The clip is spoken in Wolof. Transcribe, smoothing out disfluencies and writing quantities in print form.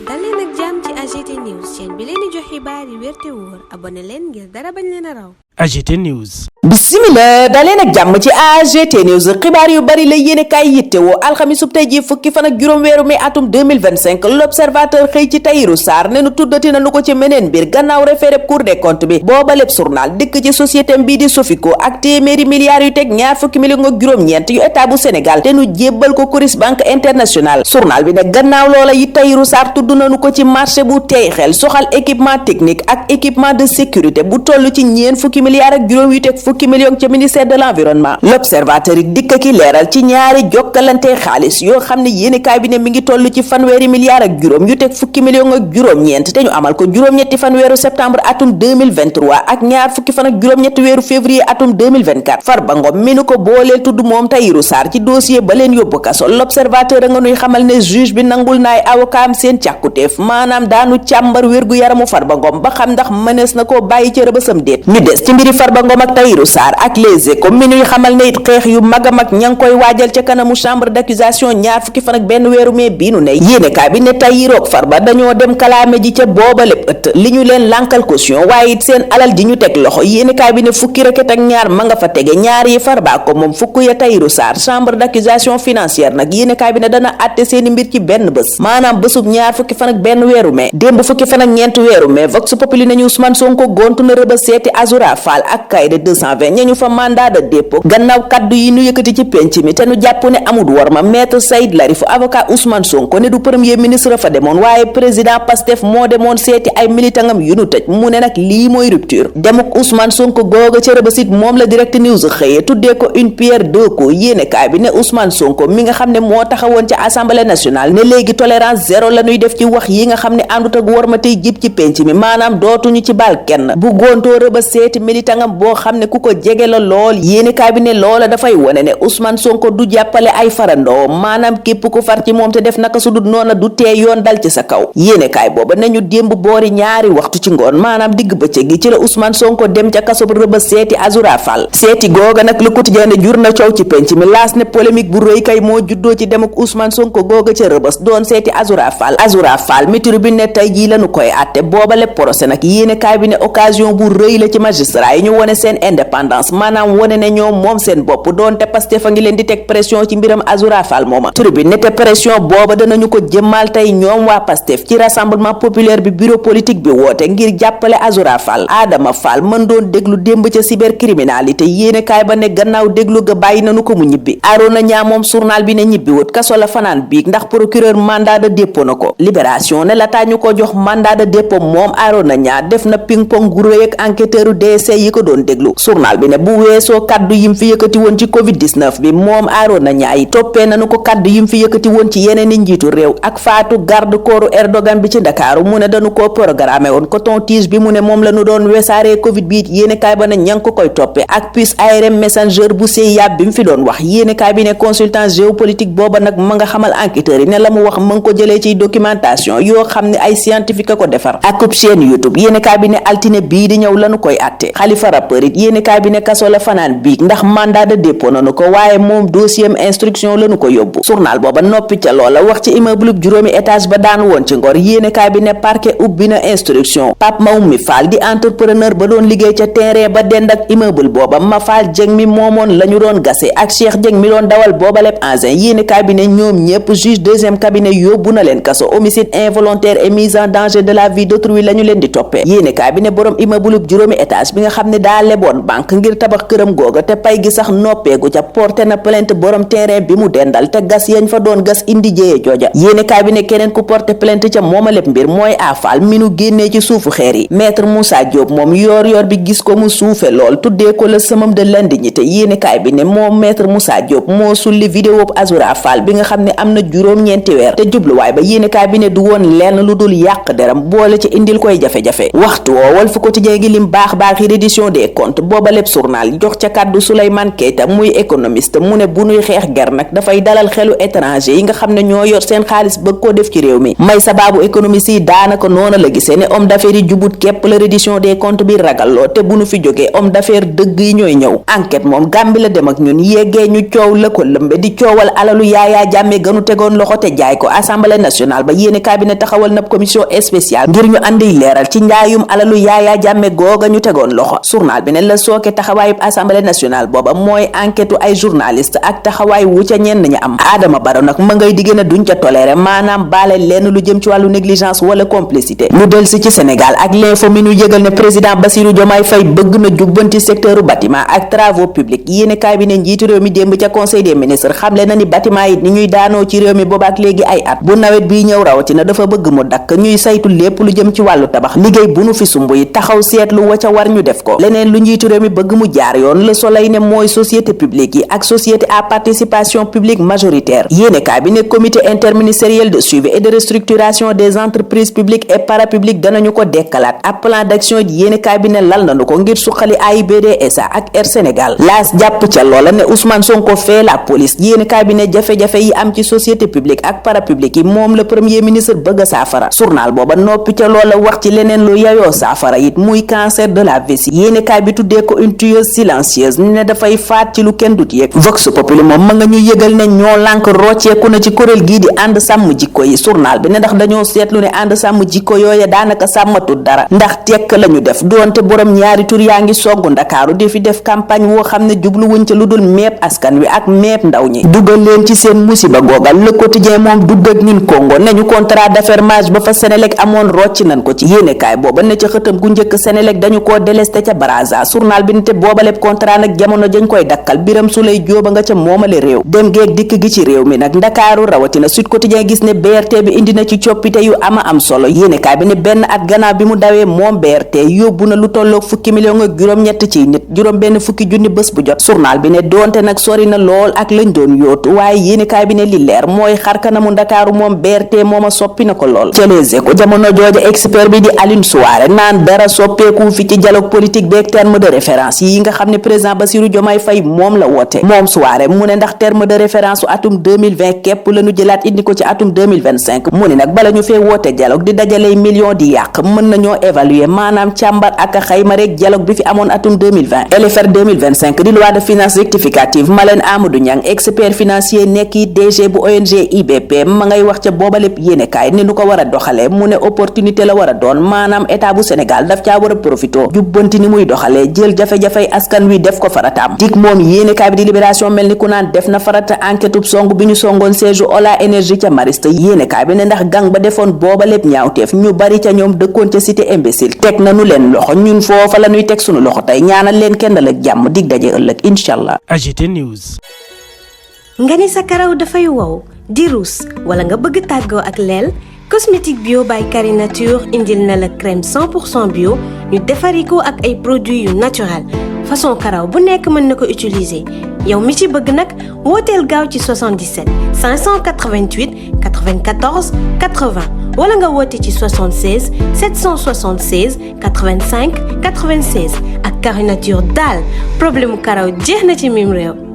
dal leen ak jàmm ci AGT News chaîne bi leen di jox xibaar yi wér te wóor abonné leen ngir dara bañ leen a raw. AGT News. Bismillah daleen ak jàmm ci AGT News xibaar yu bari la yéene kaay yittewoo alxamisub tey ji fukki fan ak juróom weeru mai atum 2025 l'observateur xëy ci Tahirou Sarr ne nu tuddati na nu ko ci meneen mbir gannaaw référé cour des comptes bi booba lépp journal dikk ci société bii di Sofico ak téeméeri milliards yu teg ñaar fukki million ak juróom-ñeent yu état bu Sénégal te nu jébbal ko Coris Banque Internationale journal bi ne gannaaw loola yi Tahirou Sarr tudd nanu ko ci marché bu tey xel soxal équipement technique ak équipement de sécurité bu toll ci ñeen fukki milliards ak juróom yu teg fukki million ci ministère de l'environnement. L'observateur yi dikk ki leeral ci ñaari jokkalante xaalis yoo xam ne yéenekaay bi ne mi ngi toll ci fanweeri milliards ak juróom yu teg fukki million ak juróom-ñeent te ñu amal ko juróom-ñetti fan weeru septembre atum 2023 ak ñaar fukki fan ak juróom-ñetti weeru février atum 2024 Farba Ngom mi nu ko booleel tudd moom Tahirou Sarr ci dossier ba leen yóbbu kaso. L'observateur a nga nuy xamal ne juge bi nangul naay avocat am seen càkkuteef maanaam daanu càmbar wérgu yaramu Farba Ngom ba xam ndax mënees na koo bàyyi ci rëbësam déet. ñu des ci mbiri Farba Ngom ak Tahirou Sarr ak Les Échos mi nuy xamal ne it xeex yu mag a mag ña ngi koy waajal ca kanamu chambre d'accusation ñaar fukki fan ak benn weeru mai bii nu ne yéenekaay bi ne Tahirou ak Farba dañoo dem kalaame ji ca booba lépp ëtt li ñu leen lànkal caution waaye it seen alal ji ñu teg loxo yéenekaay bi ne fukki requête ak ñaar ma nga fa tege ñaar yi Farba ko moom fukk ya Tahirou Sarr chambre d'accusation financière nag yéenekaay bi ne dana àtte seeni mbir ci benn bés maanaam bésub ñaar fukki fan ak benn weeru mai démb fukki fan ak ñeent weeru mai Vox Populi nañu Ousmane Sonko gontu na rëba seeti Azoura Fall ak Kaïré 220 ñañu fa mandat de dépôt gannaaw kaddu yi nu yëkkati ci penc mi te nu jàpp ne amul worma maître Saïd Larif avocat Ousmane Sonko ne du premier ministre fa demoon waaye président Pastef moo demoon seeti ay militangam yu nu tëj mu ne nag lii mooy rupture demuk Ousmane Sonko googa ca rëbasit moom la Direct News xëyee tuddee ko une pierre deux coups yéenekaay bi ne Ousmane Sonko mi nga xam ne moo taxawoon ca assemblée nationale ne léegi tolérance zéro la ñuy def ci wax yi nga xam ne àndut ak worma tey jib ci penc mi maanaam dootuñu ci baal kenn bu góontoo rëba seeti militangam boo xam ne ku ko jege la lool yéenekaay bi ne loola dafay wone ne Ousmane Sonko du jàppale ay farandoo maanaam képp ku far ci moom te def naka su dul noona du tee yoon dal ci sa kaw yéenekaay booba nañu démb boori ñaari waxtu ci ngoon maanaam digg bëccëg gi ci la Ousmane Sonko dem ca kaso rëba seeti Azoura Fall seeti googa nag Le Quotidien ne jur na coow ci penc mi laas ne polémique bu rëy kay moo juddoo ci dem ak Ousmane Sonko googa ca rëbës doon seeti Azoura Fall mi tribune ne tey jii lañu koy àtte boobale procès nag yéenekaay bi ne occasion bu rëy la ci magistrat yi ñu wone seen indépendance maanaam wone ne ñoom moom seen bopp doonte Pastef fa ngi leen di teg pression ci mbiram Azoura Fall mooma tribune ne te pression booba danañu ko jëmmal tey ñoom waa Pastef ci rassemblement populaire bi bureau politique bi woote ngir jàppale Azoura Fall Adama Fall mën doon déglu démb ca cybercriminalité yéenekaay ba ne gannaaw déglu ga bàyyi nañu ko mu ñibbi Arona Ñaa moom journal bi ne ñibbi wut kaso la fanaan biig ndax procureur mandat de dépôt na ko Libération ne lataa ñu ko jox mandat de dépôt moom Arona Ñaa def na ping pong gu rëy ak enquêteur DSC yi ko doon déglu journal bi ne bu weesoo kaddu yim fi yëkkati woon ci Covid-19 bi moom Arona Ñaa yi toppee nañu ko kaddu yim fi yëkkati woon ci yeneen i njiitu réew ak faatu garde corps Erdogan bi ci Ndakaaru mu ne dañu koo programmé woon coton-tige bi mu ne moom la ñu doon wesaaree Covid bi it yéenekaay ba ne ña ngi ko koy toppee ak puce ARM messenger bu CIA bi mu fi doon wax yéenekaay bi ne consultant géopolitique booba nag ma nga xamal enquêteurs yi ne la mu wax ma ngi ko jëlee ci documentation yoo xam ne ay scientifique a ko defar ak chaîne YouTube yéenekaay bi ne altine bii di ñëw lañu koy àtte Khalifa rappeur it yéenekaay bi ne kaso la fanaan biig ndax mandat de dépôt nanu ko waaye moom dossier instruction lañu ko yóbbu journal booba noppi ca loola wax ci immeuble juróomi étage ba daan woon ci Ngor yéenekaay bi ne parquet ubbi na instruction Pape Maoumi Fall di entrepreneur ba doon liggéey ca terrain ba dend ak immeuble booba Mafal Dieng mi moomoon lañu doon gase ak Cheikh Dieng mi doon dawal booba lépp engin yéenekaay bi ne ñoom ñépp juge deuxième cabinet yóbbu na leen kaso homicide involontaire et mise en danger de la vie d'autrui lañu leen di toppee yéenekaay bi ne borom immeuble juróomi étage bi nga xam ne daa leboon banque ngir tabax këram googa te pay gi sax noppeegu ca porté na plainte borom terrain bi mu dendal te gas yañ fa doon gas indi jéye jooja yéenekaay bi ne keneen ku porté plainte ca mooma lépp mbir mooy Afal mi nu génnee ci suufu xeer yi maître Moussa Diop moom yoor bi gis ko mu suufe lool tuddee ko le summum de l'indignité yéenekaay bi ne moom maître Moussa Diop moo sulli vidéo Azoura Fall bi nga xam ne am na juróom-ñeenti weer te jubluwaay ba yéenekaay bi ne du woon lenn lu dul yàq deram boole ci indil koy jafe-jafe waxtu woo Walf Quotidien gi lim baax yi reddition des comptes booba boobaleb journal jox ca kàddu Souleymane Keita muy économiste mu ne bu nuy xeex ger nag dafay dalal xelu étranger yi nga xam ne ñoo yor seen xaalis bëgg koo def ci réew mi may sababu économiste yi daanaka noona la gisee ne homme d'affaires yi jubut képp la reddition des comptes bi ragalloo te bu nu fi jógee homme d'affaires dëgg yi ñooy ñëw enquête moom Gàmbi la dem ak ñun yeggee ñu coow la ko lëmbe di coowal alalu Yaya Jammeh gënu tegoon loxo te jaay ko assemblée nationale ba yéene cabinet taxawal na commission spéciale ngir ñu andi leeral ci njaayum alalu Yaya Jammeh googa ñu tegoon loxo journal bi ne la sooke taxawaayub assemblée nationale booba mooy enquête ay journaliste ak taxawaay wu ca ñenn ña am Adama Barrow nag ma ngay digée ne duñ ca toléré maanaam baale lenn lu jëm ci wàllu négligence wala complicité ñu del si ci Sénégal ak l'info mi ñu yëgal ne président Bassirou Diomaye Faye bëgg na jubbanti secteur bâtiment ak travaux publics yéene kaay bi ne njiitu réew mi démb ca conseil des ministres xamle na ni bâtiment yi ni ñuy daanoo ci réew mi boobaak léegi ay at bu nawet bii ñëw rawatina dafa bëgg mu dakk ñuy saytu lépp lu jëm ci wàllu tabax liggéey bu nu fi sumb yi taxaw seetlu wa ca war ñu def ko leneen lu njiitu réew mi bëgg mu jaar yoon Le Soleil ne mooy société publique yi ak société à participation publique majoritaire yéene kaay bi ne comité interministériel de suivi et de restructuration des entreprises publiques et parapubliques danañu ko dekkalaat ab plan d'action yéene kaay bi ne lal nañu ko ngir suqali AIBD SA ak Air Sénégal laas jàpp ca loola ne Ousmane Sonko fee la police yéene kaay bi ne jafe-jafe yi am ci société publique ak parapublique yi moom la premier ministre bëgg a saafara journal booba noppi ca loola wax ci leneen lu yayoo saafara it muy cancer de la vessie yéene kaay bi tuddee ko une tueuse silencieuse ne dafay faat ci lu kenn dut yëg Vox Populi moom ma nga ñu yëgal ne ñoo lànk rocceeku na ci kuréel gii di ànd sàmm jikko yi journal bi ne ndax dañoo seetlu ne ànd sàmm jikko yooya daanaka sàmmatul dara ndax tekk lañu def doonte borom ñaari tur yaa ngi soggu Ndakaaru di fi def campagne woo xam ne jublu wuñ ca lu dul meeb askan wi ak meeb ndaw ñi dugal leen ci seen musiba googal Le Quotidien moom dugg ak ñun Congo ne ñu contrat d'affermage ba fa Senelec amoon rocc nañ ko ci yéenekaay booba ne ca xëtam gu njëkk Senelec dañu koo délesté ca Brazza journal bi ne te boobaleb contrat nag jamono jañ koy dakkal Biram Souleye Diop nga ca moomale réew dem geeg dikk gi ci réew mi nag Ndakaaru rawatina Sud Quotidien gis ne BRT bi indi na ci coppite yu ama am solo yéenekaay bi ne benn at gannaaw bi mu dawee moom BRT yóbbu na lu tolloog fukki million ak juróom-ñett ci nit juróom benn fukki junni bés bu jot journal bi ne doonte nag sori na lool ak lañ doon yóotu waaye yéenekaay bi ne li leer mooy xarkanamu Ndakaaru moom BRT mooma soppi na ko lool ca Les Échos jamono jooja expert bi di Aline Souaré naan dara soppeeku fi ci dialogue politique beeg terme de référence yi nga xam ne président Bassirou Diomaye Faye moom la woote moom Souaré mu ne ndax terme de référence su atum 2020 képp la ñu jëlaat indi ko ci atum 2025 mu ne nag bala ñu fee woote dialogue di dajaley millions di yàq mën nañoo évaluer maanaam càmbar ak xayma rek dialogue bi fi amoon atum 2020 LFR 2025 di loi de finances rectificative Malène Amadou Niang expert financier nekk yi DG bu ONG IBP ma ngay wax ca booba lépp yéenekaay ni nu ko war a doxalee mu ne opportunité la war a doon maanaam état bu Sénégal daf caa war a profito jubbanti ni muy doxalee jël jafe-jafey askan wi def ko farataam dik moom yéenekaay bi di Libération mel ni ku naan def na farata enquête song bi ñu songoon siège Ola Énergie ca Mariste yéenekaay bi ne ndax gang ba defoon booba lépp ñaawteef ñu bari ca ñoom dëkkoon ca cité imbécile teg nañu leen loxo ñun foofa la ñuy teg sunu loxo tey ñaanal leen kenn dal ak jàmm dig daje ëllëg inshallah. AGT News. nga ni sa karaw dafay wow di ruus wala nga bëgg tàggoo ak leel cosmétique bio by Carine Nature indil na la crème 100% bio ñu defari ko ak ay produits yu naturel façon karaw bu nekk mën na ko utiliser yow mi ci bëgg nag wooteel gaaw ci 77 588 94 80 wala nga woote ci 76 776 85 96 ak Carine Nature daal problème mu karaw jeex na ci mim réew.